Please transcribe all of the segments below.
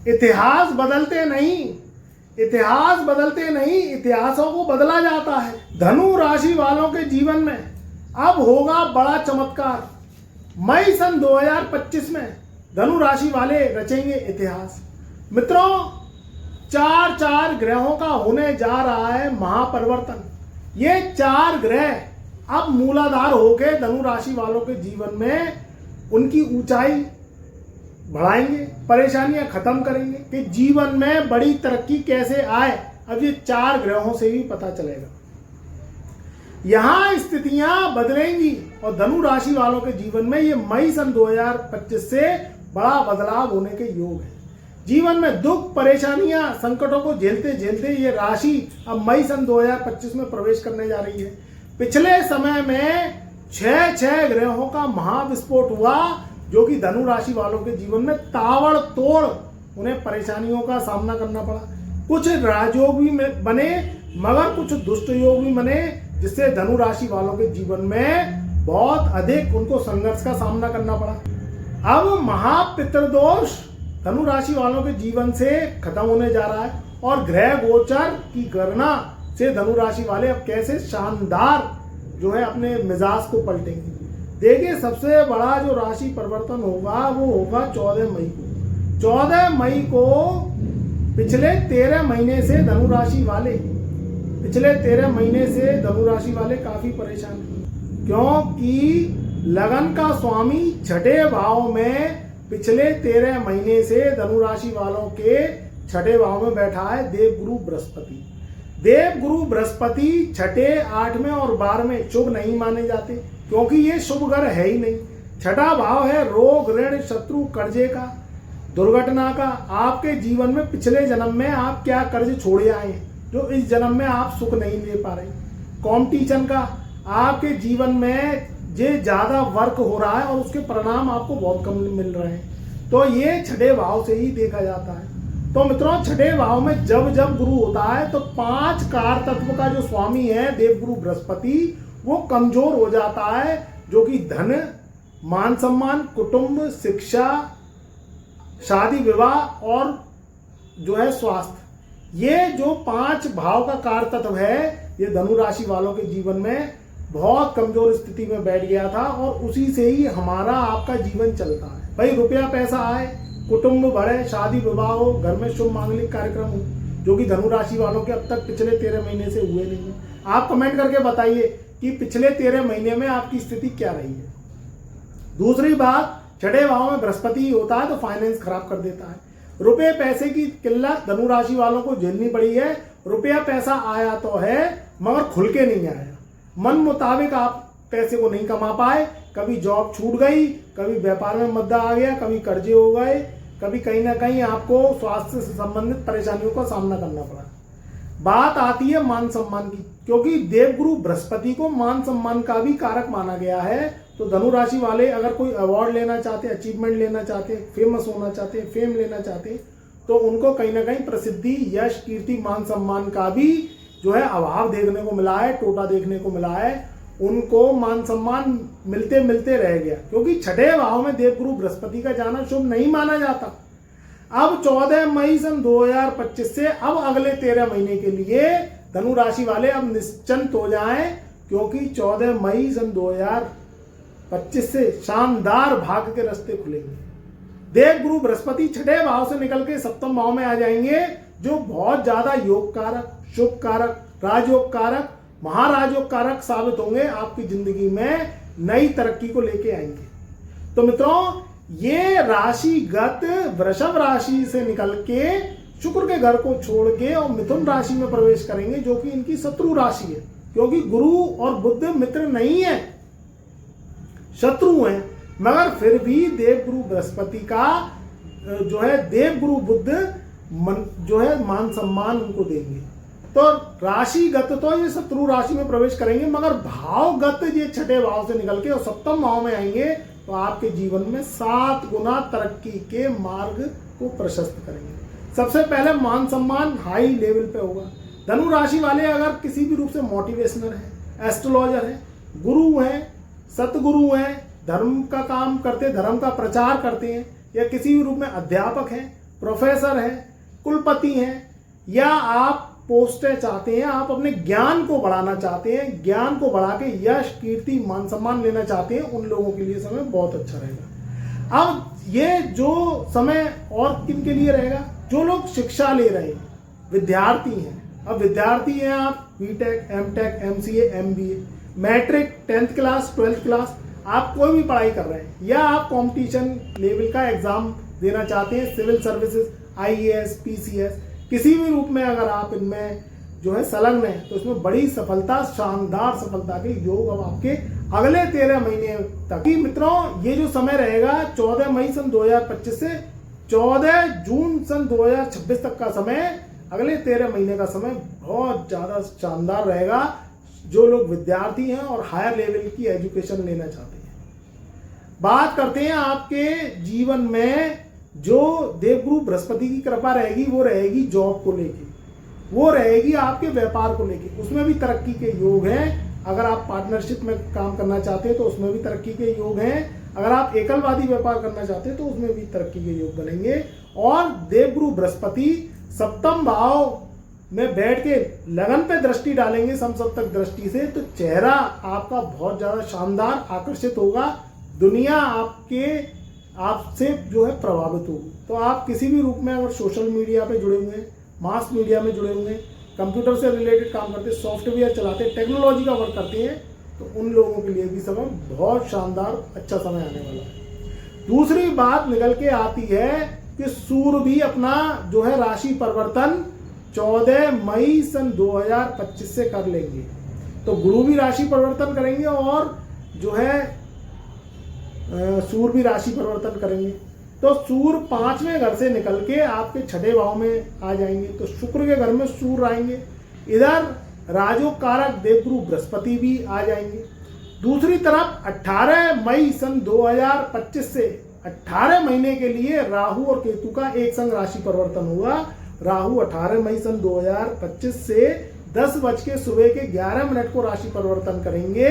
इतिहास बदलते नहीं, इतिहासों को बदला जाता है। धनु राशि वालों के जीवन में अब होगा बड़ा चमत्कार। मई सन 2025 में धनु राशि वाले रचेंगे इतिहास। मित्रों, 4 ग्रहों का होने जा रहा है महापरिवर्तन। ये 4 ग्रह अब मूलाधार होकर धनु राशि वालों के जीवन में उनकी ऊंचाई बढ़ाएंगे, परेशानियां खत्म करेंगे कि जीवन में बड़ी तरक्की कैसे आए। अब ये 4 ग्रहों से भी पता चलेगा। यहां स्थितियां बदलेंगी और धनु राशि वालों के जीवन में ये मई सन 2025 से बड़ा बदलाव होने के योग है। जीवन में दुख, परेशानियां, संकटों को झेलते झेलते ये राशि अब मई सन 2025 में प्रवेश करने जा रही है। पिछले समय में 6 ग्रहों का महाविस्फोट हुआ, जो कि धनु राशि वालों के जीवन में ताबड़तोड़ उन्हें परेशानियों का सामना करना पड़ा। कुछ राजयोग भी बने, मगर कुछ दुष्ट योग भी बने, जिससे धनु राशि वालों के जीवन में बहुत अधिक उनको संघर्ष का सामना करना पड़ा। अब महापितृदोष धनु राशि वालों के जीवन से खत्म होने जा रहा है और ग्रह गोचर की गणना से धनु राशि वाले अब कैसे शानदार जो है अपने मिजाज को पलटेंगे। देखिए, सबसे बड़ा जो राशि परिवर्तन होगा वो होगा 14 मई को। 14 मई को पिछले 13 महीने से धनु राशि वाले काफी परेशान हैं, क्योंकि लगन का स्वामी छठे भाव में पिछले 13 महीने से धनु राशि वालों के छठे भाव में बैठा है देवगुरु बृहस्पति। देवगुरु बृहस्पति छठे, 8वें और 12वें शुभ नहीं माने जाते, क्योंकि ये शुभ ग्रह है ही नहीं। छठा भाव है रोग, ऋण, शत्रु, कर्जे का, दुर्घटना का। आपके जीवन में पिछले जन्म में आप क्या कर्ज छोड़े आए हैं जो इस जन्म में आप सुख नहीं ले पा रहे। कंपटीशन का, आपके जीवन में ये ज्यादा वर्क हो रहा है और उसके परिणाम आपको बहुत कम मिल रहे हैं, तो ये छठे भाव से ही देखा जाता है। तो मित्रों, छठे भाव में जब गुरु होता है तो 5 कार तत्व का जो स्वामी है देवगुरु बृहस्पति, वो कमजोर हो जाता है, जो कि धन, मान सम्मान, कुटुंब, शिक्षा, शादी विवाह और जो है स्वास्थ्य, ये जो 5 भाव का कार तत्व है, ये धनु राशि वालों के जीवन में बहुत कमजोर स्थिति में बैठ गया था और उसी से ही हमारा आपका जीवन चलता है। भाई, रुपया पैसा आए, कुटुंब बढ़े, शादी विवाह हो, घर में शुभ मांगलिक कार्यक्रम हो, जो कि धनु राशि वालों के अब तक पिछले 13 महीने से हुए नहीं है। आप कमेंट करके बताइए कि पिछले 13 महीने में आपकी स्थिति क्या रही है। दूसरी बात, छठे भाव में बृहस्पति होता है तो फाइनेंस खराब कर देता है। रुपए पैसे की किल्लत धनु राशि वालों को झेलनी पड़ी है। रुपया पैसा आया तो है, मगर खुल के नहीं आया। मन मुताबिक आप पैसे को नहीं कमा पाए, कभी जॉब छूट गई, कभी व्यापार में मद्दा आ गया, कभी कर्जे हो गए, कभी कहीं ना कहीं आपको स्वास्थ्य से संबंधित परेशानियों का सामना करना पड़ा। बात आती है मान सम्मान की, क्योंकि देवगुरु बृहस्पति को मान सम्मान का भी कारक माना गया है। तो धनु राशि वाले अगर कोई अवार्ड लेना चाहते, अचीवमेंट लेना चाहते, फेमस होना चाहते, फेम लेना चाहते, तो उनको कहीं ना कहीं प्रसिद्धि, यश, कीर्ति, मान सम्मान का भी जो है अभाव देखने को मिला है, टोटा देखने को मिला है। उनको मान सम्मान मिलते मिलते रह गया, क्योंकि छठे भाव में देवगुरु बृहस्पति का जाना शुभ नहीं माना जाता। अब 14 मई सन 2025 से अब अगले 13 महीने के लिए धनु राशि वाले अब निश्चिंत हो जाएं, क्योंकि 14 मई सन 2025 से शानदार भाग्य के रास्ते खुलेंगे। देवगुरु बृहस्पति छठे भाव से निकल के सप्तम भाव में आ जाएंगे, जो बहुत ज्यादा योग कारक, शुभ कारक, राजयोग कारक, महाराजयोग कारक साबित होंगे। आपकी जिंदगी में नई तरक्की को लेके आएंगे। तो मित्रों, ये राशिगत वृषभ राशि से निकल के शुक्र के घर को छोड़ के और मिथुन राशि में प्रवेश करेंगे, जो कि इनकी शत्रु राशि है, क्योंकि गुरु और बुध मित्र नहीं है, शत्रु हैं। मगर फिर भी देवगुरु बृहस्पति का जो है देवगुरु बुध जो है मान सम्मान उनको देंगे। तो राशिगत तो ये शत्रु राशि में प्रवेश करेंगे, मगर भावगत ये छठे भाव से निकल के और सप्तम भाव में आएंगे, तो आपके जीवन में 7 गुना तरक्की के मार्ग को प्रशस्त करेंगे। सबसे पहले मान सम्मान हाई लेवल पे होगा। धनु राशि वाले अगर किसी भी रूप से मोटिवेशनल है, एस्ट्रोलॉजर है, गुरु हैं, सतगुरु हैं, धर्म का काम करते, धर्म का प्रचार करते हैं, या किसी भी रूप में अध्यापक हैं, प्रोफेसर हैं, कुलपति हैं, या आप पोस्टें चाहते हैं, आप अपने ज्ञान को बढ़ाना चाहते हैं, ज्ञान को बढ़ा के यश, कीर्ति, मान सम्मान लेना चाहते हैं, उन लोगों के लिए समय बहुत अच्छा रहेगा। अब ये जो समय और किन के लिए रहेगा? जो लोग शिक्षा ले रहे हैं, विद्यार्थी हैं। अब विद्यार्थी हैं आप, BTech, MTech, MCA, MBA, matric, 10th class, 12th class, आप कोई भी पढ़ाई कर रहे हैं, या आप कंपटीशन लेवल का एग्जाम देना चाहते हैं, सिविल सर्विसेज, आईएएस, पीसीएस, किसी भी रूप में अगर आप इनमें जो है संलग्न है, तो इसमें बड़ी सफलता, शानदार सफलता के योग अब आपके अगले 13 महीने तक। मित्रों, ये जो समय रहेगा 14 मई सन 2025 से 14 जून सन 2026 तक का समय, अगले 13 महीने का समय बहुत ज्यादा शानदार रहेगा। जो लोग विद्यार्थी हैं और हायर लेवल की एजुकेशन लेना चाहते हैं। बात करते हैं आपके जीवन में जो देवगुरु बृहस्पति की कृपा रहेगी, वो रहेगी जॉब को लेके, वो रहेगी आपके व्यापार को लेके, उसमें भी तरक्की के योग हैं। अगर आप पार्टनरशिप में काम करना चाहते हैं तो उसमें भी तरक्की के योग हैं। अगर आप एकलवादी व्यापार करना चाहते हैं तो उसमें भी तरक्की के योग बनेंगे। और देवगुरु बृहस्पति सप्तम भाव में बैठ के लगन पे दृष्टि डालेंगे समसप्तक दृष्टि से, तो चेहरा आपका बहुत ज्यादा शानदार, आकर्षित होगा। दुनिया आपसे जो है प्रभावित होगी। तो आप किसी भी रूप में अगर सोशल मीडिया पे जुड़े हुए हैं, मास मीडिया में जुड़े हुए हैं, कंप्यूटर से रिलेटेड काम करते हैं, सॉफ्टवेयर चलाते हैं, टेक्नोलॉजी का वर्क करते हैं, तो उन लोगों के लिए भी समय बहुत शानदार अच्छा समय आने वाला है। दूसरी बात निकल के आती है कि सूर्य भी अपना जो है राशि परिवर्तन 14 मई सन 2025 से कर लेंगे। तो गुरु भी राशि परिवर्तन करेंगे और जो है सूर्य भी राशि परिवर्तन करेंगे। तो सूर्य 5वें घर से निकल के आपके 6ठे भाव में आ जाएंगे, तो शुक्र के घर में सूर्य आएंगे। इधर राजयोग कारक देवगुरु बृहस्पति भी आ जाएंगे। दूसरी तरफ 18 मई सन 2025 से 18 महीने के लिए राहु और केतु का एक संग राशि परिवर्तन हुआ। राहु 18 मई सन 2025 से 10 बज के सुबह के 11 मिनट को राशि परिवर्तन करेंगे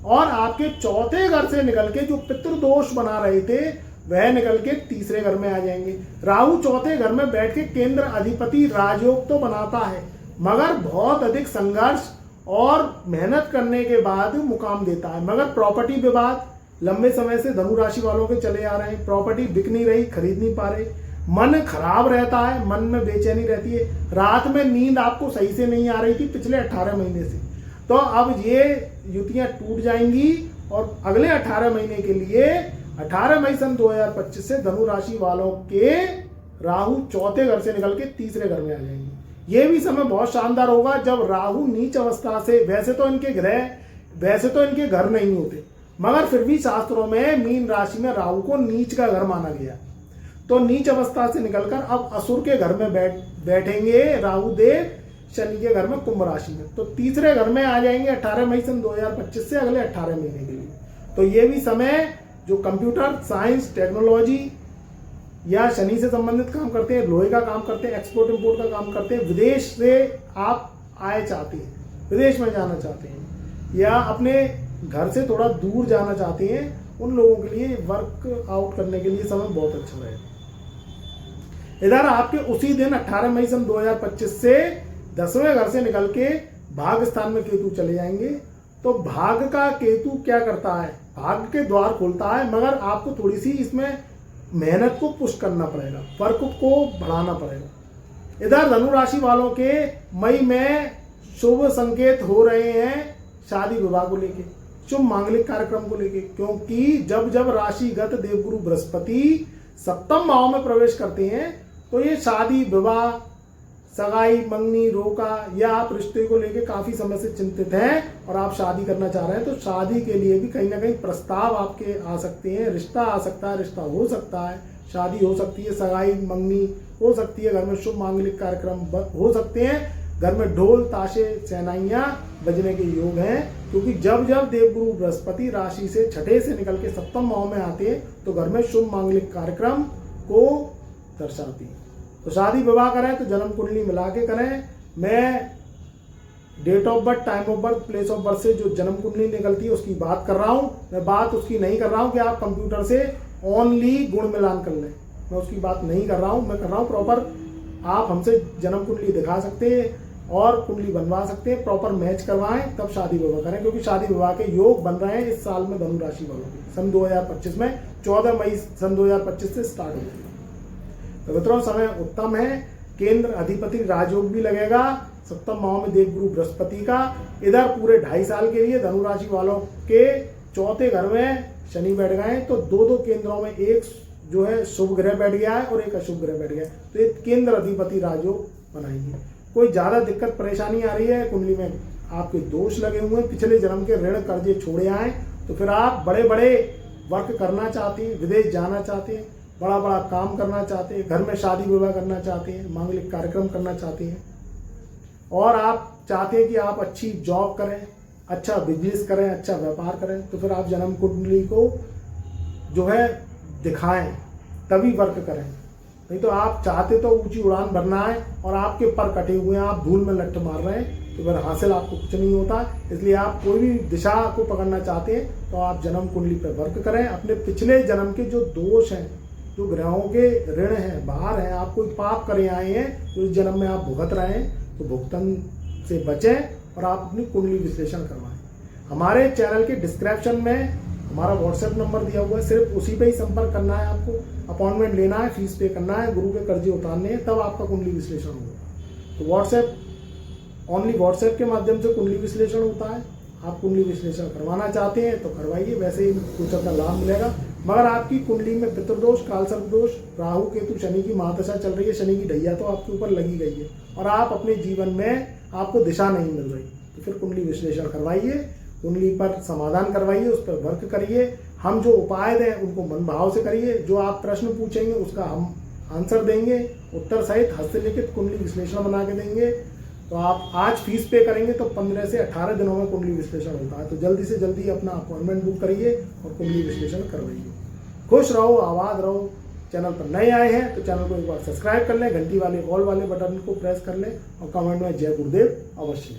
और आपके चौथे घर से निकल के जो पितृदोष बना रहे थे वह निकल के तीसरे घर में आ जाएंगे। राहु चौथे घर में बैठ के केंद्र अधिपति राजयोग तो बनाता है, मगर बहुत अधिक संघर्ष और मेहनत करने के बाद मुकाम देता है। मगर प्रॉपर्टी विवाद लंबे समय से धनु राशि वालों के चले आ रहे हैं, प्रॉपर्टी बिक नहीं रही, खरीद नहीं पा रहे, मन खराब रहता है, मन में बेचैनी रहती है, रात में नींद आपको सही से नहीं आ रही थी पिछले 18 महीने से। तो अब ये युतियां टूट जाएंगी और अगले 18 महीने के लिए 18 मई सन 2025 से धनु राशि वालों के राहु चौथे घर से निकल के तीसरे घर में आ जाएंगे। ये भी समय बहुत शानदार होगा जब राहु नीच अवस्था से, वैसे तो इनके घर नहीं होते, मगर फिर भी शास्त्रों में मीन राशि में राहु को नीच का घर माना गया। तो नीच अवस्था से निकलकर अब असुर के घर में बैठेंगे राहु देव शनि के घर में कुंभ राशि में, तो तीसरे घर में आ जाएंगे 18 मई सन 2025 से अगले 18 महीने के लिए। तो ये भी समय जो कंप्यूटर साइंस टेक्नोलॉजी या शनि से संबंधित काम करते हैं, लोहे का काम करते हैं, एक्सपोर्ट इंपोर्ट का काम करते हैं, विदेश से आप आय चाहते हैं, विदेश में जाना चाहते हैं या अपने घर से थोड़ा दूर जाना चाहते हैं, उन लोगों के लिए वर्क आउट करने के लिए समय बहुत अच्छा रहेगा। इधर आपके उसी दिन 18 मई सन 2025 से 10वें घर से निकल के भाग्य स्थान में केतु चले जाएंगे। तो भाग्य का केतु क्या करता है, भाग्य के द्वार खोलता है, मगर आपको थोड़ी सी इसमें मेहनत को पुश करना पड़ेगा, वर्क को बढ़ाना पड़ेगा। इधर धनु राशि वालों के मई में शुभ संकेत हो रहे हैं शादी विवाह को लेके, शुभ मांगलिक कार्यक्रम को लेके, क्योंकि जब राशिगत देवगुरु बृहस्पति सप्तम भाव में प्रवेश करते हैं तो ये शादी विवाह, सगाई, मंगनी, रोका या आप रिश्ते को लेके काफी समय से चिंतित हैं और आप शादी करना चाह रहे हैं, तो शादी के लिए भी कहीं ना कहीं प्रस्ताव आपके आ सकते हैं, रिश्ता आ सकता है, रिश्ता हो सकता है, शादी हो सकती है, सगाई मंगनी हो सकती है, घर में शुभ मांगलिक कार्यक्रम हो सकते हैं, घर में ढोल ताशे शहनाइयां बजने के योग हैं, क्योंकि जब देवगुरु बृहस्पति राशि से 6ठे से निकल के सप्तम भाव में आते हैं तो घर में शुभ मांगलिक कार्यक्रम को दर्शाती है। तो शादी विवाह करें तो जन्म कुंडली मिला के करें। मैं date of birth, time of birth, place of birth से जो जन्म कुंडली निकलती है उसकी बात कर रहा हूं। मैं बात उसकी नहीं कर रहा हूं कि आप कंप्यूटर से ओनली गुण मिलान कर लें। मैं उसकी बात नहीं कर रहा हूँ। मैं कर रहा हूँ प्रॉपर आप हमसे जन्म कुंडली दिखा सकते हैं और कुंडली बनवा सकते हैं, प्रॉपर मैच करवाएं तब शादी विवाह करें, क्योंकि शादी विवाह के योग बन रहे हैं इस साल में धनु राशि वालों के। सन 2025 में 14 मई सन 2025 से स्टार्ट होगी। तो मित्रों समय उत्तम है, केंद्र अधिपति राजयोग भी लगेगा, सप्तम भाव में देवगुरु बृहस्पति का। इधर पूरे 2.5 साल के लिए धनु राशि वालों के चौथे घर में शनि बैठ गए, तो दो केंद्रों में एक जो है शुभ ग्रह बैठ गया है और एक अशुभ ग्रह बैठ गया है, तो ये केंद्र अधिपति राजयोग बनाएंगे। कोई ज्यादा दिक्कत परेशानी आ रही है, कुंडली में आपके दोष लगे हुए हैं, पिछले जन्म के ऋण कर्जे छोड़े आए, तो फिर आप बड़े बड़े वर्क करना चाहते हैं, विदेश जाना चाहते हैं, बड़ा बड़ा काम करना चाहते हैं, घर में शादी विवाह करना चाहते हैं, मांगलिक कार्यक्रम करना चाहते हैं, और आप चाहते हैं कि आप अच्छी जॉब करें, अच्छा बिजनेस करें, अच्छा व्यापार करें, तो फिर आप जन्म कुंडली को जो है दिखाएं तभी वर्क करें। नहीं तो आप चाहते तो ऊंची उड़ान भरना है और आपके पर कटे हुए हैं, आप धूल में लट्ठ मार रहे हैं, तो फिर हासिल आपको कुछ नहीं होता। इसलिए आप कोई भी दिशा को पकड़ना चाहते हैं तो आप जन्म कुंडली पर वर्क करें। अपने पिछले जन्म के जो दोष हैं, जो ग्रहों के ऋण हैं, बाहर हैं, आप कोई पाप करे आए हैं तो इस जन्म में आप भुगत रहे हैं, तो भुगतन से बचें और आप अपनी कुंडली विश्लेषण करवाएं। हमारे चैनल के डिस्क्रिप्शन में हमारा व्हाट्सएप नंबर दिया हुआ है, सिर्फ उसी पे ही संपर्क करना है, आपको अपॉइंटमेंट लेना है, फीस पे करना है, गुरु के कर्जे उतारने हैं, तब आपका कुंडली विश्लेषण होगा। तो व्हाट्सएप के माध्यम से कुंडली विश्लेषण होता है। आप कुंडली विश्लेषण करवाना चाहते हैं तो करवाइए, वैसे ही कुछ अपना लाभ मिलेगा। मगर आपकी कुंडली में पितृदोष, कालसर्प दोष, राहु केतु शनि की महादशा चल रही है, शनि की ढैया तो आपके ऊपर लगी गई है और आप अपने जीवन में आपको दिशा नहीं मिल रही, तो फिर कुंडली विश्लेषण करवाइए, कुंडली पर समाधान करवाइए, उस पर वर्क करिए। हम जो उपाय दें उनको मन भाव से करिए, जो आप प्रश्न पूछेंगे उसका हम आंसर देंगे, उत्तर सहित हस्तलिखित कुंडली विश्लेषण बना के देंगे। तो आप आज फीस पे करेंगे तो 15 से 18 दिनों में कुंडली विश्लेषण होता है, तो जल्दी से जल्दी अपना अपॉइंटमेंट बुक करिए और कुंडली विश्लेषण करवाइए। खुश रहो, आबाद रहो। चैनल पर नए आए हैं तो चैनल को एक बार सब्सक्राइब कर लें, घंटी वाले ऑल वाले बटन को प्रेस कर लें और कमेंट में जय गुरुदेव अवश्य।